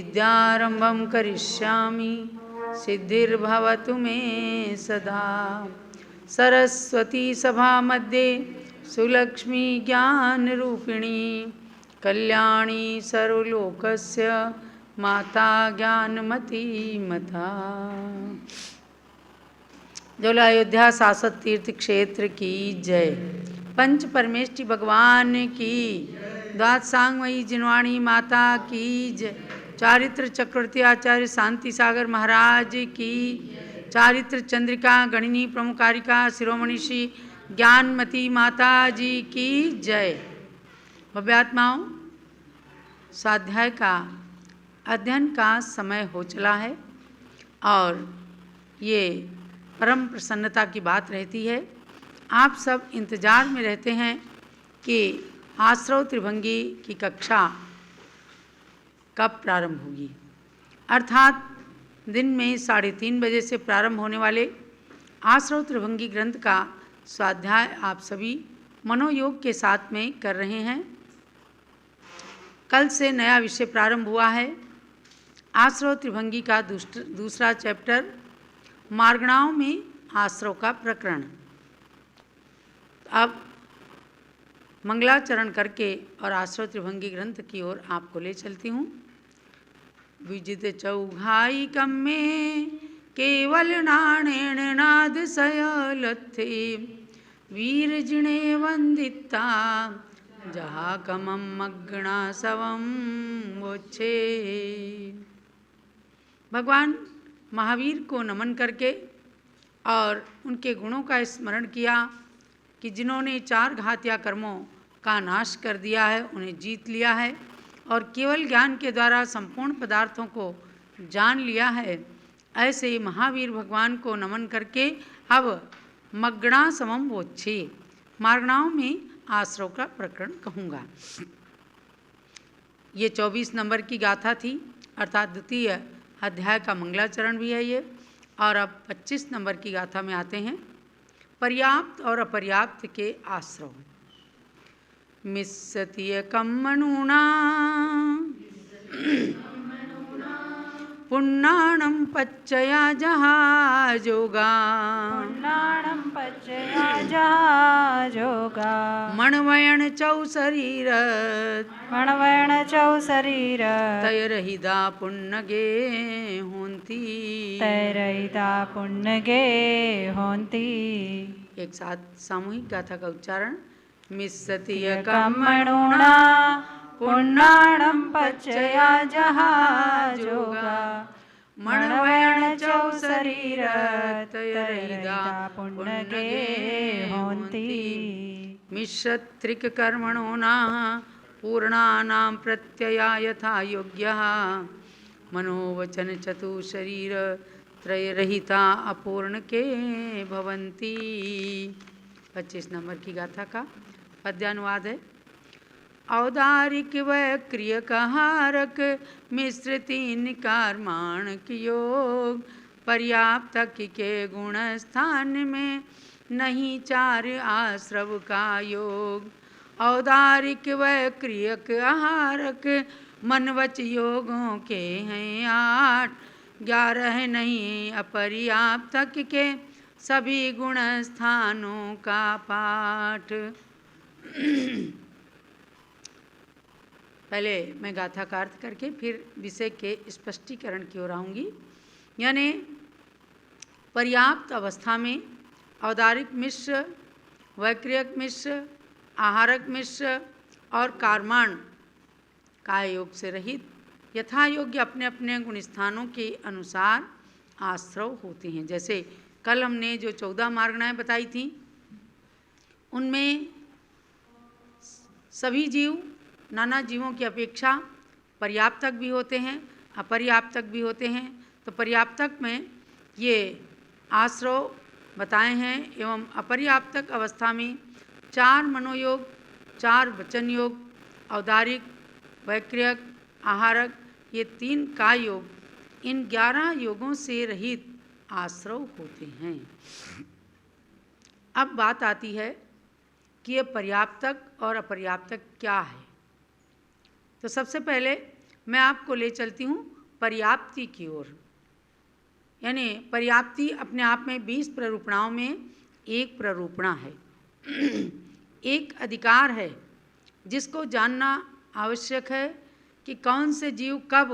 विद्यारंभं करिष्यामि सिद्धिर्भवतु मे सदा। सरस्वती सभा मध्ये सुलक्ष्मी ज्ञानरूपिणी कल्याणी सर्वलोकस्य माता ज्ञानमती मता। जो अयोध्या शाश्वत तीर्थ क्षेत्र की जय। पंच परमेष्टि भगवान की, द्वादशांगमयी जिनवाणी माता की जय। चारित्र चक्रवर्ती आचार्य शांति सागर महाराज की, चारित्र चंद्रिका गणिनी प्रमुखारिका शिरोमणि श्री ज्ञानमती माता जी की जय। भव्यात्माओं, स्वाध्याय का अध्ययन का समय हो चला है और ये परम प्रसन्नता की बात रहती है। आप सब इंतज़ार में रहते हैं कि आश्रव त्रिभंगी की कक्षा कब प्रारंभ होगी, अर्थात दिन में 3:30 बजे से प्रारंभ होने वाले आश्रव त्रिभंगी ग्रंथ का स्वाध्याय आप सभी मनोयोग के साथ में कर रहे हैं। कल से नया विषय प्रारंभ हुआ है, आश्रव त्रिभंगी का दूसरा चैप्टर, मार्गणाओं में आश्रव का प्रकरण। अब मंगलाचरण करके और आश्रव त्रिभंगी ग्रंथ की ओर आपको ले चलती हूँ। विजित चौघाई कम में केवल नाणेण नाद सयलथे वीर जिणे वंदिता जहा कमम मग्ना सवम वोच्छे। भगवान महावीर को नमन करके और उनके गुणों का स्मरण किया कि जिन्होंने 4 घातिया कर्मों का नाश कर दिया है, उन्हें जीत लिया है और केवल ज्ञान के द्वारा संपूर्ण पदार्थों को जान लिया है, ऐसे ही महावीर भगवान को नमन करके अब मग्ना समम वोच्छे, मार्गणाओं में आश्रव का प्रकरण कहूँगा। ये 24 नंबर की गाथा थी, अर्थात द्वितीय अध्याय का मंगलाचरण भी है ये। और अब 25 नंबर की गाथा में आते हैं, पर्याप्त और अपर्याप्त के आश्रव। मिस्सतीय कम्मणूना पुण्णाणं पच्चया जहाजोगा पुण्णाणं पच्चया जहाजोगा मणवयण चौ शरीर मणवयण चौ शरीर तैरहिदा पुण्यगे होंती तैरहिदा पुण्यगे होंती। एक साथ सामूहिक गाथा का उच्चारण। मिस्सतीय कम्मणूना पुण्णाणं पच्चया जहाजोगा मणवयण चौ शरीर तैरहिदा पुण्यगे होंती। मिश्रत्रिक कर्मणोना पूर्णानां प्रत्यया यथा योग्यः मनोवचन चतु शरीर त्रयरहिता अपूर्ण के भवन्ति। 25 नंबर की गाथा का पद्यानुवाद है। औदारिक व क्रियकहारक मिश्र 3 कर्माणक योग पर्याप्त के गुण स्थान में नहीं 4 आश्रव का योग। औदारिक व क्रियक आहारक मनवच योगों के हैं 8, 11 नहीं अपर्याप्त के सभी गुण स्थानों का पाठ। पहले मैं गाथा का अर्थ करके फिर विषय के स्पष्टीकरण की ओर आऊँगी। यानी पर्याप्त अवस्था में औदारिक मिश्र, वैक्रियक मिश्र, आहारक मिश्र और कार्माण काय योग से रहित यथा योग्य अपने अपने गुण स्थानों के अनुसार आश्रव होते हैं। जैसे कल हमने जो 14 मार्गणाएं बताई थी, उनमें सभी जीव नाना जीवों की अपेक्षा पर्याप्तक भी होते हैं, अपर्याप्तक भी होते हैं। तो पर्याप्तक में ये आश्रव बताए हैं एवं अपर्याप्तक अवस्था में 4 मनोयोग, 4 वचन योग, औदारिक, वैक्रियक, आहारक, ये 3 काय योग, इन 11 योगों से रहित आश्रव होते हैं। अब बात आती है कि ये पर्याप्तक और अपर्याप्तक क्या है। तो सबसे पहले मैं आपको ले चलती हूँ पर्याप्ति की ओर। यानी पर्याप्ति अपने आप में 20 प्ररूपणाओं में एक प्ररूपणा है, एक अधिकार है जिसको जानना आवश्यक है कि कौन से जीव कब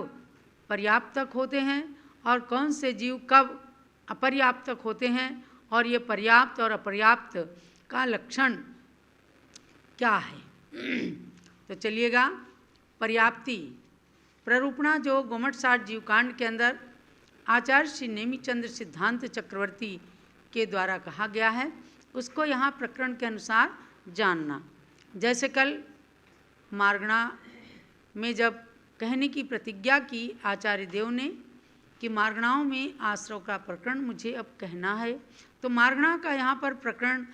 पर्याप्तक होते हैं और कौन से जीव कब अपर्याप्तक होते हैं, और ये पर्याप्त और अपर्याप्त का लक्षण क्या है। तो चलिएगा, पर्याप्ति प्ररूपणा जो गोमट साठ जीवकांड के अंदर आचार्य श्री नेमिचंद्र सिद्धांत चक्रवर्ती के द्वारा कहा गया है, उसको यहाँ प्रकरण के अनुसार जानना। जैसे कल मार्गणा में जब कहने की प्रतिज्ञा की आचार्य देव ने कि मार्गणाओं में आश्रव का प्रकरण मुझे अब कहना है, तो मार्गणा का यहाँ पर प्रकरण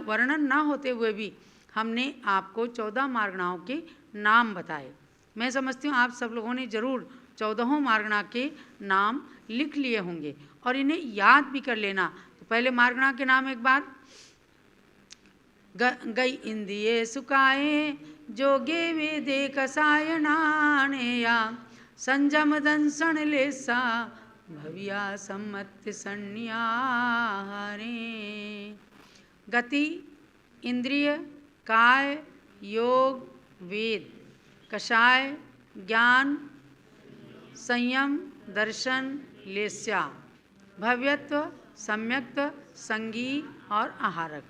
वर्णन ना होते हुए भी हमने आपको 14 मार्गणाओं के नाम बताए। मैं समझती हूँ आप सब लोगों ने जरूर 14 मार्गणा के नाम लिख लिए होंगे और इन्हें याद भी कर लेना। तो पहले मार्गणा के नाम एक बार, गई इंद्रिये सुकाए जोगे वेदे कसायनानेया संजम दंसन लेसा भविया सम्मत संन्याहारे। गति इंद्रिय, काय, योग, वेद, कषाय, ज्ञान, संयम, दर्शन, लेस्या, भव्यत्व, सम्यक्त्व, संगी और आहारक,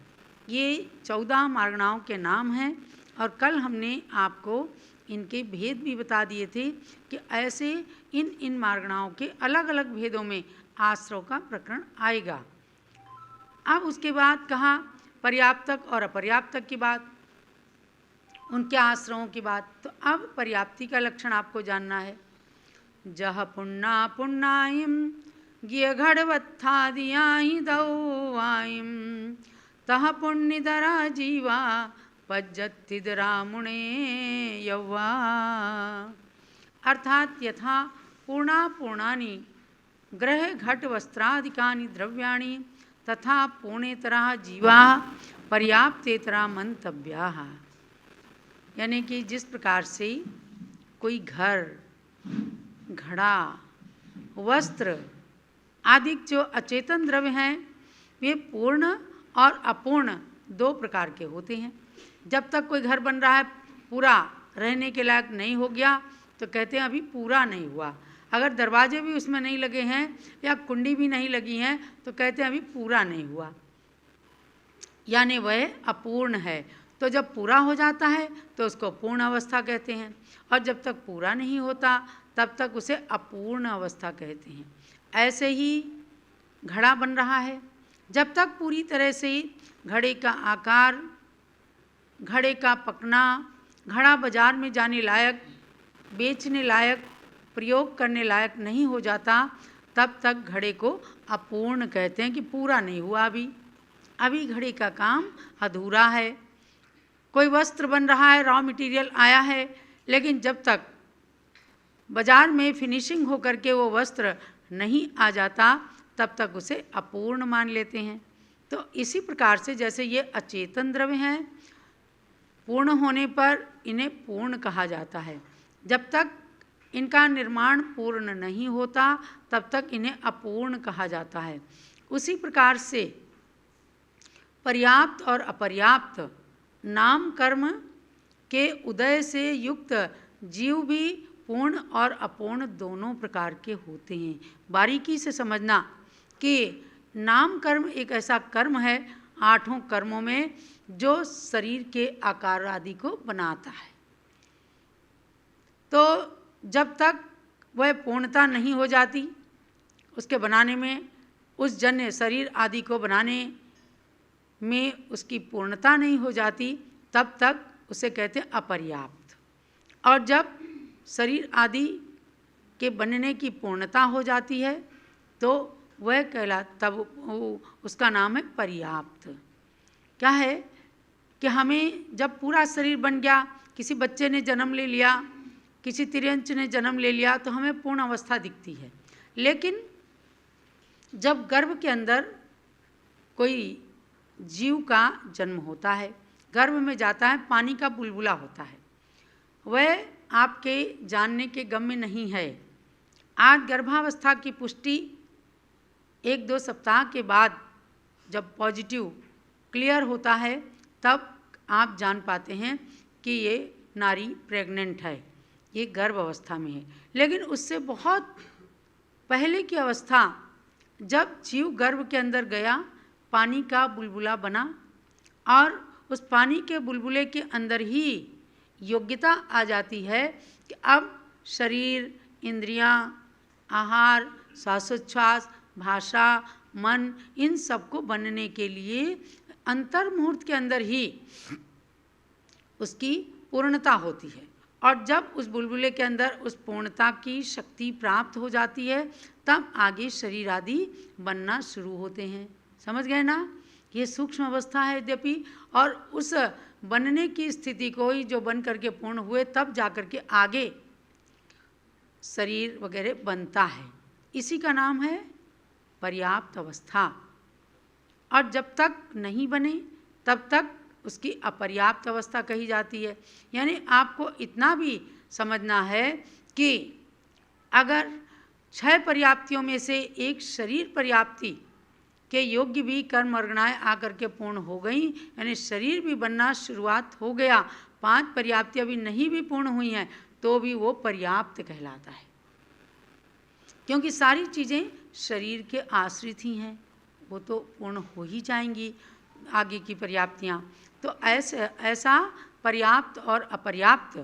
ये 14 मार्गणाओं के नाम हैं। और कल हमने आपको इनके भेद भी बता दिए थे कि ऐसे इन मार्गणाओं के अलग अलग भेदों में आश्रव का प्रकरण आएगा। अब उसके बाद कहा पर्याप्तक और अपर्याप्तक की बात, उनके आश्रवों की बात। तो अब पर्याप्ति का लक्षण आपको जानना है। जह पुण्ना पुण्णाइम गिय घड़वत्थादियाहि दौवाइम तह पुण्यधरा जीवा पज्जत्तिदरा मुणे यौवा। अर्थात यथा पूर्णा पूर्णानि ग्रह घट वस्त्रादिकानि द्रव्याणि तथा पूर्णेतरा जीवा पर्याप्तेतरा मंतव्याः। यानी कि जिस प्रकार से कोई घर, घड़ा, वस्त्र आदि जो अचेतन द्रव्य हैं वे पूर्ण और अपूर्ण 2 प्रकार के होते हैं। जब तक कोई घर बन रहा है पूरा रहने के लायक नहीं हो गया तो कहते हैं अभी पूरा नहीं हुआ। अगर दरवाजे भी उसमें नहीं लगे हैं या कुंडी भी नहीं लगी हैं तो कहते हैं अभी पूरा नहीं हुआ, यानी वह अपूर्ण है। तो जब पूरा हो जाता है तो उसको पूर्ण अवस्था कहते हैं, और जब तक पूरा नहीं होता तब तक उसे अपूर्ण अवस्था कहते हैं। ऐसे ही घड़ा बन रहा है, जब तक पूरी तरह से घड़े का आकार, घड़े का पकना, घड़ा बाजार में जाने लायक, बेचने लायक, प्रयोग करने लायक नहीं हो जाता तब तक घड़े को अपूर्ण कहते हैं कि पूरा नहीं हुआ, अभी घड़े का काम अधूरा है। कोई वस्त्र बन रहा है, रॉ मटेरियल आया है, लेकिन जब तक बाजार में फिनिशिंग होकर के वो वस्त्र नहीं आ जाता तब तक उसे अपूर्ण मान लेते हैं। तो इसी प्रकार से जैसे ये अचेतन द्रव्य हैं, पूर्ण होने पर इन्हें पूर्ण कहा जाता है। जब तक इनका निर्माण पूर्ण नहीं होता तब तक इन्हें अपूर्ण कहा जाता है। उसी प्रकार से पर्याप्त और अपर्याप्त नाम कर्म के उदय से युक्त जीव भी पूर्ण और अपूर्ण दोनों प्रकार के होते हैं। बारीकी से समझना कि नाम कर्म एक ऐसा कर्म है 8 कर्मों में जो शरीर के आकार आदि को बनाता है। तो जब तक वह पूर्णता नहीं हो जाती उसके बनाने में, उस जन्य शरीर आदि को बनाने में उसकी पूर्णता नहीं हो जाती तब तक उसे कहते हैं अपर्याप्त। और जब शरीर आदि के बनने की पूर्णता हो जाती है तो वह तब उसका नाम है पर्याप्त। क्या है कि हमें जब पूरा शरीर बन गया, किसी बच्चे ने जन्म ले लिया, किसी तिर्यंच ने जन्म ले लिया तो हमें पूर्ण अवस्था दिखती है। लेकिन जब गर्भ के अंदर कोई जीव का जन्म होता है, गर्भ में जाता है, पानी का बुलबुला होता है, वह आपके जानने के गम में नहीं है, आज गर्भावस्था की पुष्टि 1-2 सप्ताह के बाद जब पॉजिटिव क्लियर होता है तब आप जान पाते हैं कि ये नारी प्रेग्नेंट है, ये गर्भ अवस्था में है। लेकिन उससे बहुत पहले की अवस्था, जब जीव गर्भ के अंदर गया, पानी का बुलबुला बना और उस पानी के बुलबुले के अंदर ही योग्यता आ जाती है कि अब शरीर, इंद्रियां, आहार, श्वासोच्छ्वास, भाषा, मन, इन सबको बनने के लिए अंतर मुहूर्त के अंदर ही उसकी पूर्णता होती है। और जब उस बुलबुले के अंदर उस पूर्णता की शक्ति प्राप्त हो जाती है तब आगे शरीर आदि बनना शुरू होते हैं। समझ गए ना? ये सूक्ष्म अवस्था है यद्यपि, और उस बनने की स्थिति को ही जो बन करके पूर्ण हुए तब जाकर के आगे शरीर वगैरह बनता है। इसी का नाम है पर्याप्त अवस्था। और जब तक नहीं बने तब तक उसकी अपर्याप्त अवस्था कही जाती है। यानी आपको इतना भी समझना है कि अगर 6 पर्याप्तियों में से एक शरीर पर्याप्ति के योग्य भी कर्म अर्गणाएँ आकर के पूर्ण हो गई, यानी शरीर भी बनना शुरुआत हो गया, 5 पर्याप्तियाँ भी नहीं भी पूर्ण हुई हैं तो भी वो पर्याप्त कहलाता है, क्योंकि सारी चीज़ें शरीर के आश्रित ही हैं, वो तो पूर्ण हो ही जाएंगी आगे की पर्याप्तियाँ। तो ऐसा पर्याप्त और अपर्याप्त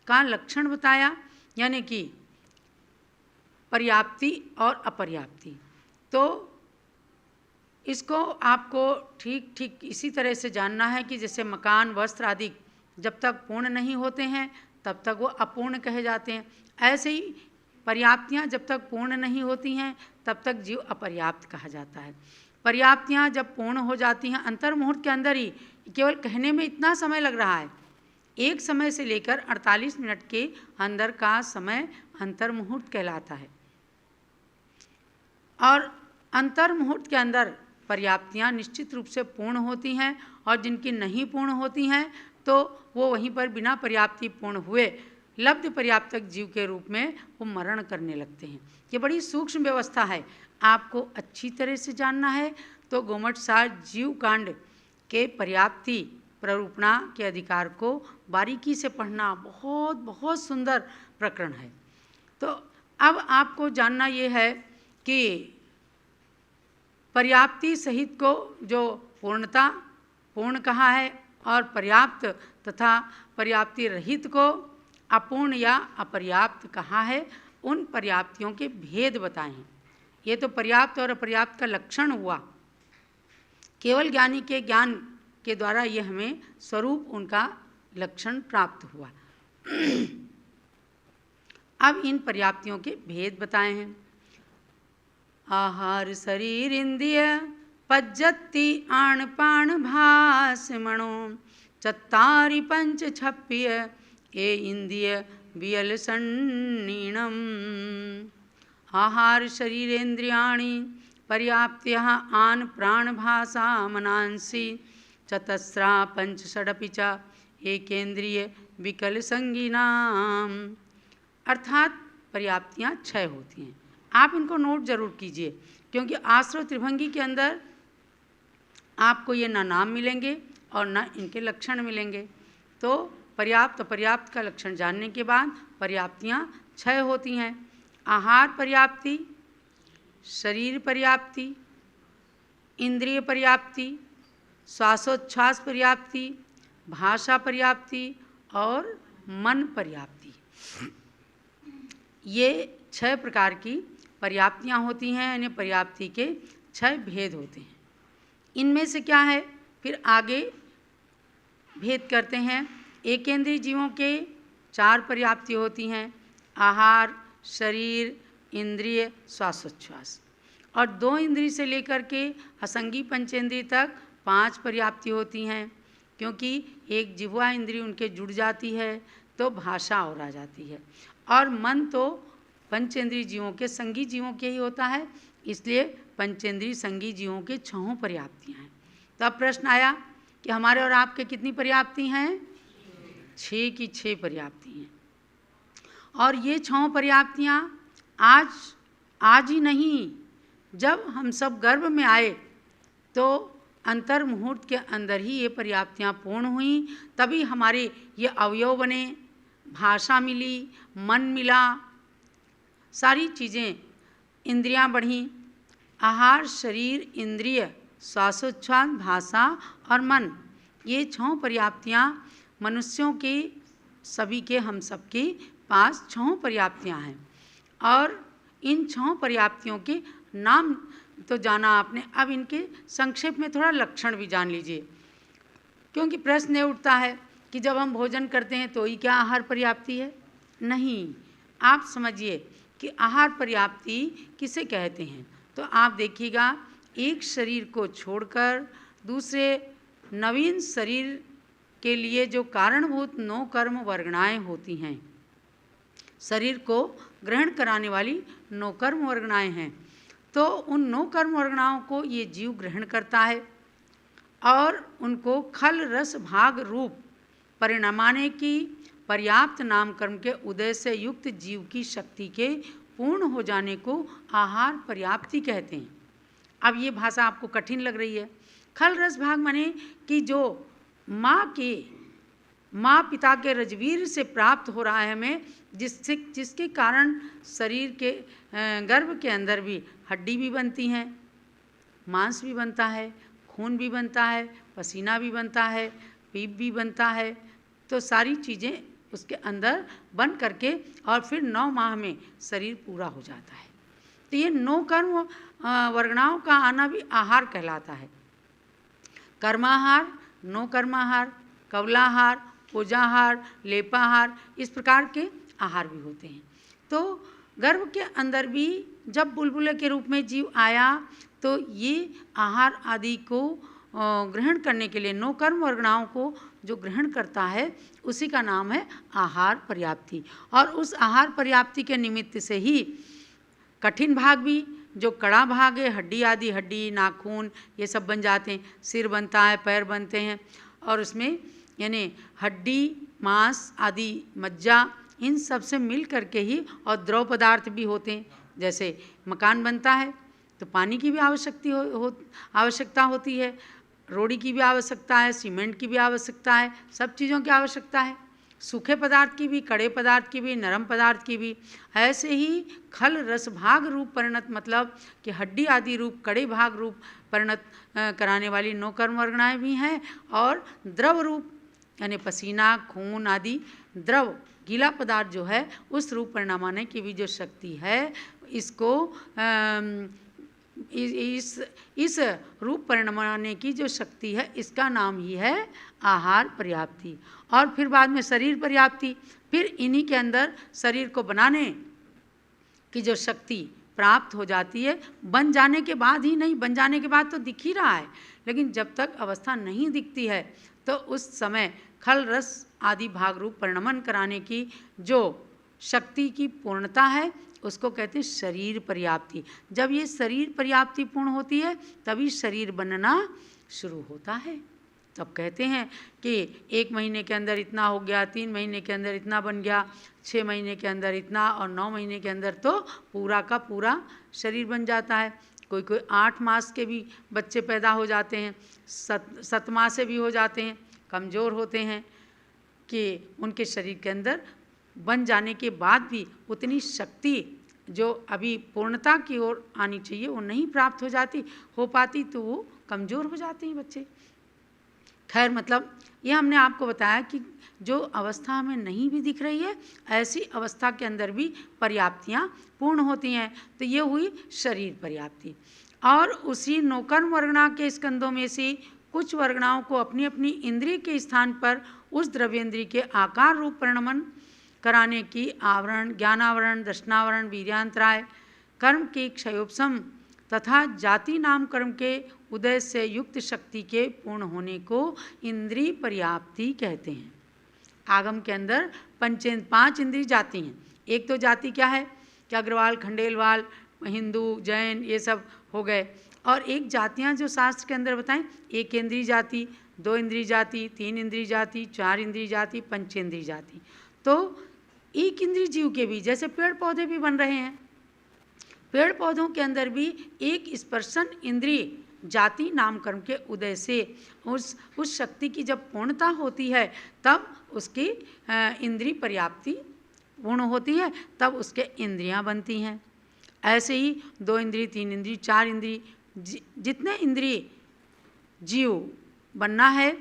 का लक्षण बताया, यानी कि पर्याप्ति और अपर्याप्ति। तो इसको आपको ठीक ठीक इसी तरह से जानना है कि जैसे मकान, वस्त्र आदि जब तक पूर्ण नहीं होते हैं तब तक वो अपूर्ण कहे जाते हैं, ऐसे ही पर्याप्तियाँ जब तक पूर्ण नहीं होती हैं तब तक जीव अपर्याप्त कहा जाता है। पर्याप्तियाँ जब पूर्ण हो जाती हैं अंतर मुहूर्त के अंदर ही, केवल कहने में इतना समय लग रहा है, एक समय से लेकर 48 मिनट के अंदर का समय अंतर मुहूर्त कहलाता है। और अंतर मुहूर्त के अंदर पर्याप्तियाँ निश्चित रूप से पूर्ण होती हैं, और जिनकी नहीं पूर्ण होती हैं तो वो वहीं पर बिना पर्याप्ति पूर्ण हुए लब्ध पर्याप्तक जीव के रूप में वो मरण करने लगते हैं। ये बड़ी सूक्ष्म व्यवस्था है, आपको अच्छी तरह से जानना है तो गोमटसार जीव कांड के पर्याप्ति प्ररूपणा के अधिकार को बारीकी से पढ़ना बहुत बहुत सुंदर प्रकरण है। तो अब आपको जानना ये है कि पर्याप्ति सहित को जो पूर्णता पूर्ण कहा है और पर्याप्त तथा पर्याप्ति रहित को अपूर्ण या अपर्याप्त कहा है, उन पर्याप्तियों के भेद बताए हैं। ये तो पर्याप्त और अपर्याप्त का लक्षण हुआ, केवल ज्ञानी के ज्ञान के द्वारा ये हमें स्वरूप उनका लक्षण प्राप्त हुआ। अब इन पर्याप्तियों के भेद बताए हैं। आहार शरीर इंद्रिय पज्जति आण पाण भास मणो चत्तारि पंच छप्पिय ए इंद्रिय वियल सन्नीणम। आहार शरीरेन्द्रियाणि पर्याप्त्यः आन प्राण भाषा मनांसि चतस्रा पंच षडपि च एकेन्द्रिय विकल संगीनाम। अर्थात पर्याप्तियाँ 6 होती हैं। आप इनको नोट जरूर कीजिए, क्योंकि आश्रव त्रिभंगी के अंदर आपको ये ना नाम मिलेंगे और ना इनके लक्षण मिलेंगे। तो पर्याप्त अपर्याप्त का लक्षण जानने के बाद पर्याप्तियाँ 6 होती हैं। आहार पर्याप्ति, शरीर पर्याप्ति, इंद्रिय पर्याप्ति, श्वासोच्छ्वास पर्याप्ति, भाषा पर्याप्ति और मन पर्याप्ति। ये 6 प्रकार की पर्याप्तियाँ होती हैं, यानी पर्याप्ति के 6 भेद होते हैं। इनमें से क्या है, फिर आगे भेद करते हैं। एकेंद्रीय जीवों के 4 पर्याप्ति होती हैं, आहार, शरीर, इंद्रिय, श्वासोच्छ्वास। और 2 इंद्रिय से लेकर के असंगी पंचेंद्रिय तक 5 पर्याप्ति होती हैं, क्योंकि एक जिह्वा इंद्रिय उनके जुड़ जाती है तो भाषा और आ जाती है। और मन तो पंचेंद्रिय जीवों के संगी जीवों के ही होता है, इसलिए पंचेंद्रिय संगी जीवों के 6 पर्याप्तियाँ हैं। तो अब प्रश्न आया कि हमारे और आपके कितनी पर्याप्ति हैं? 6 की 6 पर्याप्ति हैं। और ये 6 पर्याप्तियाँ आज ही नहीं, जब हम सब गर्भ में आए तो अंतर मुहूर्त के अंदर ही ये पर्याप्तियाँ पूर्ण हुई, तभी हमारे ये अवयव बने, भाषा मिली, मन मिला, सारी चीज़ें, इंद्रियां बढ़ीं। आहार, शरीर, इंद्रिय, श्वासोच्छ्वास, भाषा और मन, ये 6 पर्याप्तियाँ मनुष्यों के, सभी के, हम सबके पास 6 पर्याप्तियाँ हैं। और इन 6 पर्याप्तियों के नाम तो जाना आपने, अब इनके संक्षेप में थोड़ा लक्षण भी जान लीजिए, क्योंकि प्रश्न ये उठता है कि जब हम भोजन करते हैं तो ही क्या आहार पर्याप्ति है? नहीं, आप समझिए कि आहार पर्याप्ति किसे कहते हैं। तो आप देखिएगा, एक शरीर को छोड़कर दूसरे नवीन शरीर के लिए जो कारणभूत 9 कर्म वर्गणाएँ होती हैं, शरीर को ग्रहण कराने वाली 9 कर्म वर्गणाएँ हैं, तो उन 9 कर्म वर्गणाओं को ये जीव ग्रहण करता है और उनको खल रस भाग रूप परिणमाने की पर्याप्त नाम कर्म के उदय से युक्त जीव की शक्ति के पूर्ण हो जाने को आहार पर्याप्ति कहते हैं। अब ये भाषा आपको कठिन लग रही है। खल रस भाग माने कि जो माँ पिता के रजवीर से प्राप्त हो रहा है हमें, जिसके कारण शरीर के गर्भ के अंदर भी हड्डी भी बनती हैं, मांस भी बनता है, खून भी बनता है, पसीना भी बनता है, पीप भी बनता है, तो सारी चीज़ें उसके अंदर बन करके और फिर 9 माह में शरीर पूरा हो जाता है। तो ये 9 कर्म वर्गणाओं का आना भी आहार कहलाता है। कर्माहार, 9 कर्माहार, कवलाहार, पूजाहार, लेपाहार, इस प्रकार के आहार भी होते हैं। तो गर्भ के अंदर भी जब बुलबुले के रूप में जीव आया तो ये आहार आदि को ग्रहण करने के लिए 9 कर्म वर्गणाओं को जो ग्रहण करता है उसी का नाम है आहार पर्याप्ति। और उस आहार पर्याप्ति के निमित्त से ही कठिन भाग भी, जो कड़ा भाग है, हड्डी आदि, हड्डी, नाखून, ये सब बन जाते हैं, सिर बनता है, पैर बनते हैं, और उसमें यानी हड्डी, मांस आदि, मज्जा, इन सब से मिल करके ही, और द्रव पदार्थ भी होते हैं। जैसे मकान बनता है तो पानी की भी आवश्यकता होती है, रोड़ी की भी आवश्यकता है, सीमेंट की भी आवश्यकता है, सब चीज़ों की आवश्यकता है, सूखे पदार्थ की भी, कड़े पदार्थ की भी, नरम पदार्थ की भी। ऐसे ही खल रस भाग रूप परिणत, मतलब कि हड्डी आदि रूप, कड़े भाग रूप परिणत कराने वाली 9 कर्म वर्गणाएँ भी हैं, और द्रव रूप यानी पसीना, खून आदि द्रव, गीला पदार्थ जो है, उस रूप परिणामाने की भी जो शक्ति है, इसको इस रूप परिणमाने की जो शक्ति है, इसका नाम ही है आहार पर्याप्ति। और फिर बाद में शरीर पर्याप्ति, फिर इन्हीं के अंदर शरीर को बनाने की जो शक्ति प्राप्त हो जाती है। बन जाने के बाद ही नहीं, बन जाने के बाद तो दिख ही रहा है, लेकिन जब तक अवस्था नहीं दिखती है तो उस समय खल रस आदि भाग रूप परिणमन कराने की जो शक्ति की पूर्णता है, उसको कहते हैं शरीर पर्याप्ति। जब ये शरीर पर्याप्ति पूर्ण होती है तभी शरीर बनना शुरू होता है। तब कहते हैं कि 1 महीने के अंदर इतना हो गया, 3 महीने के अंदर इतना बन गया, 6 महीने के अंदर इतना, और 9 महीने के अंदर तो पूरा का पूरा शरीर बन जाता है। कोई 8 मास के भी बच्चे पैदा हो जाते हैं, 7 माह से भी हो जाते हैं, कमज़ोर होते हैं कि उनके शरीर के अंदर बन जाने के बाद भी उतनी शक्ति जो अभी पूर्णता की ओर आनी चाहिए वो नहीं प्राप्त हो पाती, तो वो कमज़ोर हो जाते हैं बच्चे। खैर, मतलब ये हमने आपको बताया कि जो अवस्था हमें नहीं भी दिख रही है, ऐसी अवस्था के अंदर भी पर्याप्तियाँ पूर्ण होती हैं। तो ये हुई शरीर पर्याप्ति। और उसी 9 कर्म वर्गणा के स्कंदों में से कुछ वर्गणाओं को अपनी अपनी इंद्रिय के स्थान पर उस द्रव्येंद्रिय के आकार रूप परिणमन कराने की आवरण, ज्ञानावरण, दर्शनावरण, वीर्यांतराय कर्म के क्षयोपशम तथा जाति नाम कर्म के उदय से युक्त शक्ति के पूर्ण होने को इंद्रिय पर्याप्ति कहते हैं। आगम के अंदर 5 इंद्रिय जाति हैं। एक तो जाति क्या है कि अग्रवाल, खंडेलवाल, हिंदू, जैन, ये सब हो गए। और एक जातियाँ जो शास्त्र के अंदर बताएं, 1 इंद्रिय जाति, 2 इंद्रिय जाति, 3 इंद्रिय जाति, 4 इंद्रिय जाति, 5 इंद्रिय जाति। तो 1 इंद्रिय जीव के भी, जैसे पेड़ पौधे भी बन रहे हैं, पेड़ पौधों के अंदर भी एक स्पर्शन इंद्रिय जाति नाम कर्म के उदय से उस शक्ति की जब पूर्णता होती है तब उसकी इंद्रिय पर्याप्ति पूर्ण होती है, तब उसके इंद्रियां बनती हैं। ऐसे ही 2 इंद्रिय, 3 इंद्रिय, 4 इंद्रिय, जितने इंद्रिय जीव बनना है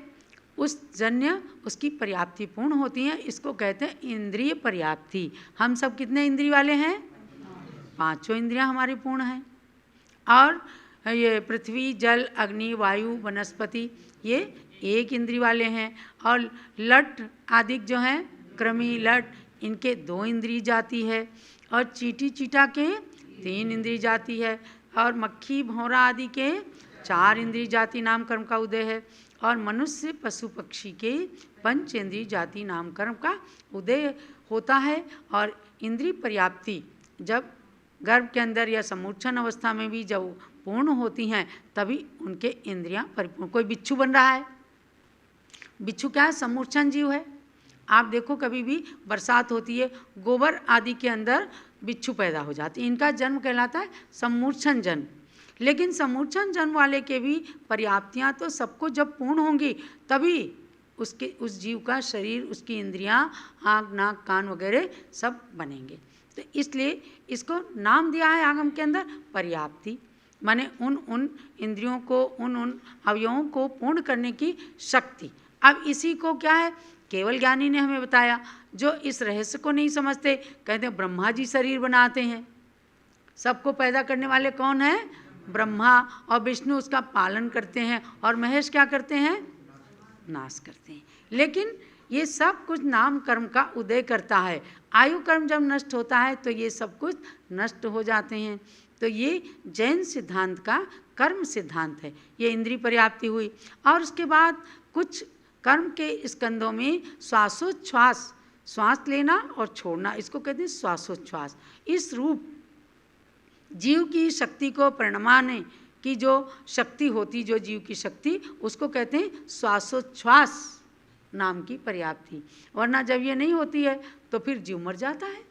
उस जन्य उसकी पर्याप्ति पूर्ण होती है। इसको कहते हैं इंद्रिय पर्याप्ति। हम सब कितने इंद्रिय वाले हैं? 5 इंद्रियां हमारी पूर्ण हैं। और ये पृथ्वी, जल, अग्नि, वायु, वनस्पति ये 1 इंद्रिय वाले हैं। और लट आदि जो हैं, कृमि, लट, इनके 2 इंद्रिय जाती है। और चींटी चीटा के 3 इंद्रिय जाती है। और मक्खी, भौरा आदि के 4 इंद्रिय जाति नाम कर्म का उदय है। और मनुष्य, पशु, पक्षी के 5 इंद्रिय जाति नाम कर्म का उदय होता है। और इंद्रिय पर्याप्ति जब गर्भ के अंदर या समूर्छन अवस्था में भी जब पूर्ण होती हैं तभी उनके इंद्रियां परिपूर्ण। कोई बिच्छू बन रहा है, बिच्छू क्या है? समूर्छन जीव है। आप देखो कभी भी बरसात होती है, गोबर आदि के अंदर बिच्छू पैदा हो जाते हैं, इनका जन्म कहलाता है समूर्छन जन्म। लेकिन समूर्छन जन्म वाले के भी पर्याप्तियां तो सबको जब पूर्ण होंगी तभी उसके उस जीव का शरीर, उसकी इंद्रियां, आँख, नाक, कान वगैरह सब बनेंगे। तो इसलिए इसको नाम दिया है आगम के अंदर पर्याप्ति, माने उन इंद्रियों को, उन अवयवों को पूर्ण करने की शक्ति। अब इसी को क्या है, केवल ज्ञानी ने हमें बताया। जो इस रहस्य को नहीं समझते कहते हैं ब्रह्मा जी शरीर बनाते हैं। सबको पैदा करने वाले कौन है? ब्रह्मा। और विष्णु उसका पालन करते हैं। और महेश क्या करते हैं? नाश करते हैं। लेकिन ये सब कुछ नाम कर्म का उदय करता है। आयु कर्म जब नष्ट होता है तो ये सब कुछ नष्ट हो जाते हैं। तो ये जैन सिद्धांत का कर्म सिद्धांत है। ये इंद्रिय पर्याप्ति हुई। और उसके बाद कुछ कर्म के स्कंदों में श्वासोच्छ्वास, श्वास लेना और छोड़ना, इसको कहते हैं श्वासोच्छ्वास। इस रूप जीव की शक्ति को परिणमाने की जो शक्ति होती, जो जीव की शक्ति, उसको कहते हैं श्वासोच्छ्वास नाम की पर्याप्ति। वरना जब ये नहीं होती है तो फिर जीव मर जाता है।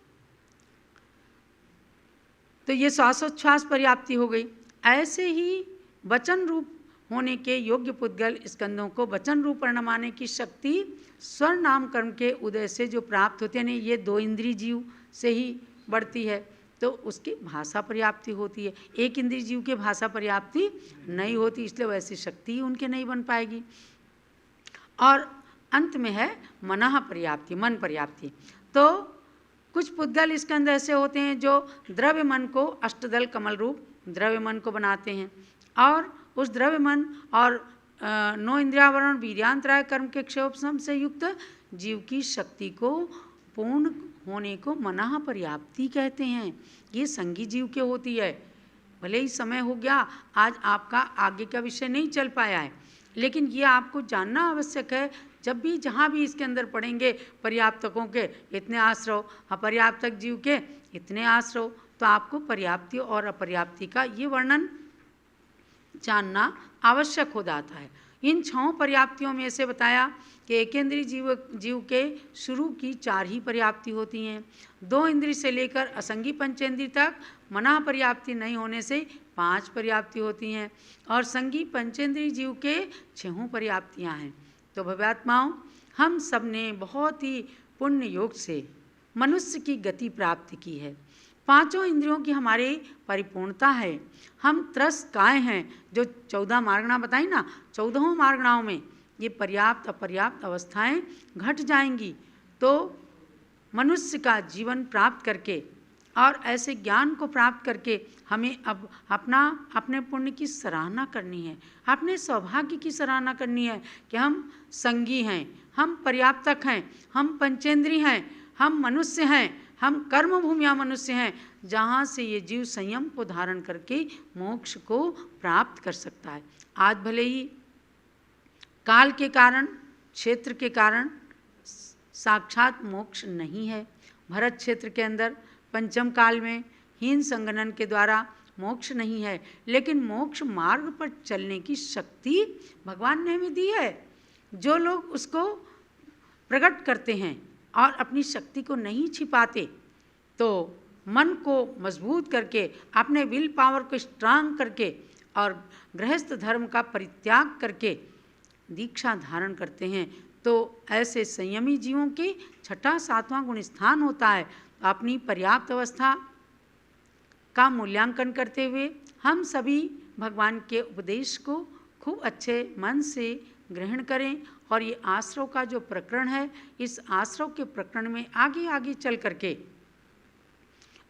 तो ये श्वासोच्छ्वास पर्याप्ति हो गई। ऐसे ही वचन रूप होने के योग्य पुद्गल स्कंदों को वचन रूप परिणमाने की शक्ति स्वर नाम कर्म के उदय से जो प्राप्त होती है, ये 2 इंद्रिय जीव से ही बढ़ती है, तो उसकी भाषा पर्याप्ति होती है। 1 इंद्रिय जीव के भाषा पर्याप्ति नहीं होती, इसलिए वैसी शक्ति उनके नहीं बन पाएगी। और अंत में है मनः पर्याप्ति, मन पर्याप्ति। तो कुछ पुद्गल इसके अंदर ऐसे होते हैं जो द्रव्य मन को, अष्टदल कमल रूप द्रव्य मन को बनाते हैं। और उस द्रव्य मन और 9 इंद्रियावरण वीर्यांतराय कर्म के क्षयोपशम से युक्त जीव की शक्ति को पूर्ण होने को मनः पर्याप्ति कहते हैं। ये संगी जीव के होती है। भले ही समय हो गया, आज आपका आगे का विषय नहीं चल पाया है, लेकिन ये आपको जानना आवश्यक है। जब भी जहाँ भी इसके अंदर पढ़ेंगे पर्याप्तकों के इतने आश्रव, अपर्याप्तक जीव के इतने आश्रव, तो आपको पर्याप्ति और अपर्याप्ति का ये वर्णन जानना आवश्यक हो जाता है। इन 6 पर्याप्तियों में से बताया कि एकेंद्रीय जीव के शुरू की 4 ही पर्याप्ति होती हैं। 2 इंद्रिय से लेकर असंगी पंचेंद्रिय तक मना पर्याप्ति नहीं होने से 5 पर्याप्ति होती हैं। और संगी पंचेंद्रिय जीव के 6 पर्याप्तियाँ हैं। तो भव्यात्माओं, हम सब ने बहुत ही पुण्य योग से मनुष्य की गति प्राप्त की है। 5 इंद्रियों की हमारी परिपूर्णता है। हम त्रस्त-काय हैं। जो 14 मार्गणा बताई ना, 14 मार्गणाओं में ये पर्याप्त अपर्याप्त अवस्थाएं घट जाएंगी। तो मनुष्य का जीवन प्राप्त करके और ऐसे ज्ञान को प्राप्त करके हमें अब अपने पुण्य की सराहना करनी है, अपने सौभाग्य की सराहना करनी है कि हम संगी हैं, हम पर्याप्तक हैं, हम पंचेंद्रिय हैं, हम मनुष्य हैं, हम कर्म भूमिया मनुष्य हैं, जहाँ से ये जीव संयम को धारण करके मोक्ष को प्राप्त कर सकता है। आज भले ही काल के कारण, क्षेत्र के कारण साक्षात मोक्ष नहीं है। भरत क्षेत्र के अंदर पंचम काल में हीन संगणन के द्वारा मोक्ष नहीं है, लेकिन मोक्ष मार्ग पर चलने की शक्ति भगवान ने हमें दी है। जो लोग उसको प्रकट करते हैं और अपनी शक्ति को नहीं छिपाते, तो मन को मजबूत करके, अपने विल पावर को स्ट्रांग करके और गृहस्थ धर्म का परित्याग करके दीक्षा धारण करते हैं, तो ऐसे संयमी जीवों के छठा सातवां गुण स्थान होता है। अपनी पर्याप्त अवस्था का मूल्यांकन करते हुए हम सभी भगवान के उपदेश को खूब अच्छे मन से ग्रहण करें। और ये आश्रव का जो प्रकरण है, इस आश्रव के प्रकरण में आगे आगे चल करके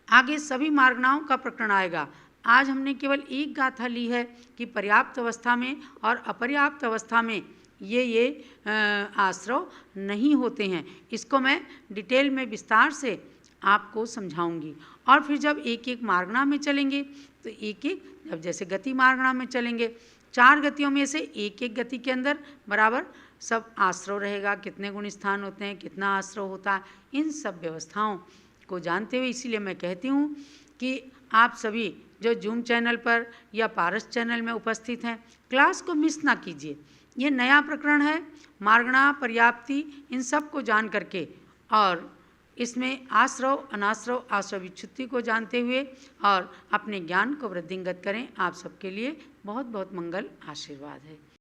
आगे सभी मार्गणाओं का प्रकरण आएगा। आज हमने केवल एक गाथा ली है कि पर्याप्त अवस्था में और अपर्याप्त अवस्था में ये आश्रव नहीं होते हैं। इसको मैं डिटेल में विस्तार से आपको समझाऊंगी। और फिर जब एक एक मार्गणा में चलेंगे तो एक एक, जब जैसे गति मार्गणा में चलेंगे, 4 गतियों में से एक एक गति के अंदर बराबर सब आश्रव रहेगा, कितने गुण स्थान होते हैं, कितना आश्रव होता है, इन सब व्यवस्थाओं को जानते हुए इसीलिए मैं कहती हूँ कि आप सभी जो जूम चैनल पर या पारस चैनल में उपस्थित हैं, क्लास को मिस ना कीजिए। ये नया प्रकरण है, मार्गणा पर्याप्ति इन सब को जान करके और इसमें आश्रव अनाश्रव आश्रव विच्छुत्ति को जानते हुए और अपने ज्ञान को वृद्धिंगत करें। आप सबके लिए बहुत बहुत मंगल आशीर्वाद है।